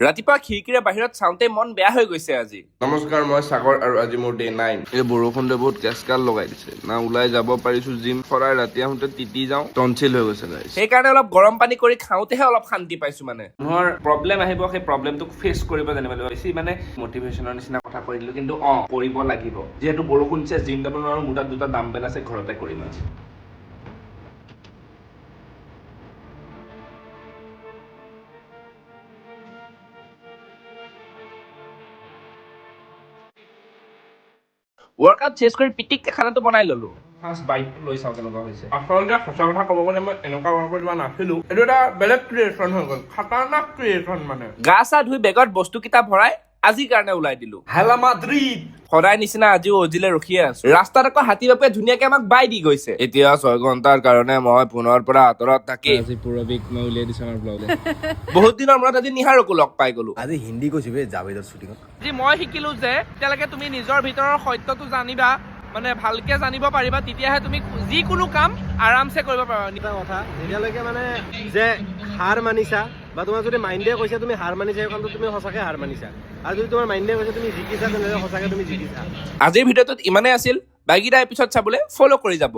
ৰাতিপুৱা খিৰিকীৰে বাহিৰত চাওঁতে মন বেয়া হৈ গৈছে আজি। নমস্কাৰ, মই সাগৰ আৰু আজি মোৰ ডে 9। এই বৰষুণে বহুত কেচকাল লগাই দিছে। না ওলাই যাব পাৰিছো জিম। সদায় ৰাতি আহোঁতে তিতি যাওঁ, টনচিল হৈ গৈছে গাইছ। সেইকাৰণে অলপ গৰম পানী কৰি খাওঁতেহে অলপ শান্তি পাইছো মানে। মোৰ প্ৰব্লেম আহিব, সেই প্ৰব্লেমটোক ফেচ কৰিব জানিব লাগিব। বেছি মানে মটিভেশ্যনৰ নিচিনা কথা কৈ দিলো, কিন্তু কৰিব লাগিব। যিহেতু বৰষুণ দিছে, জিম যাব নোৱাৰো, মোৰ তাত দুটা ডাম্বেল আছে, ঘৰতে কৰিম আজি। ৱৰ্কআউট চেছ কৰি পিটিককে খানাটো বনাই ললো। ফাৰ্ষ্ট বাইটটো লৈ চাওঁ কেনেকুৱা হৈছে। আচলতে সঁচা কথা ক'ব গ'লে মই এনেকুৱা ৱৰ্কআউট লোৱা নাছিলো। এইটো এটা বেলেগ ক্ৰিয়েশ্যন হৈ গ'ল, খাতাৰনাক ক্ৰিয়েশ্যন মানে। গা চা ধুই বেগত বস্তু কেইটা ভৰাই আজিৰ কাৰণে ওলাই দিলো। হেলা মাদ্ৰিদ। সদায় নিচিনা আজিও অজিলে ৰখিয়ে আছো। ৰাস্তাত আকৌ হাতী বাপে ধুনীয়াকে আমাক বাই দি গৈছে। এতিয়া 6 ঘণ্টাৰ কাৰণে মই পুনৰ পৰা আঁতৰত থাকি আজি পুৰবিক মই উলিয়াই দিছো আমাৰ ব্লগত। বহুত দিনৰ মূৰত আজি নিহাৰকো লগ পাই গলো। আজি হিন্দী কৈছো বে জাভেদৰ শ্বুটিঙত। আজি মই শিকিলো যে তেতিয়ালৈকে তুমি নিজৰ ভিতৰৰ সত্যটো জানিবা, মানে ভালকে জানিব পাৰিবা, তেতিয়াহে তুমি যিকোনো কাম আৰামছে কৰিব পাৰিবা। এটা কথা, যেতিয়ালৈকে মানে যে হাৰ মানিছা বা তোমাৰ যদি মাইণ্ডে কৈছে তুমি হাৰ মানিছা, এই কামটো তুমি সঁচাকে হাৰ মানিছা। আৰু যদি তোমাৰ মাইণ্ডে কৈছে তুমি জিকিছা, তেনেহ'লে সঁচাকে তুমি জিকিছা। আজিৰ ভিডিঅ'টোত ইমানেই আছিল। বাকীটা এপিছড চাবলৈ ফ'ল' কৰি যাব।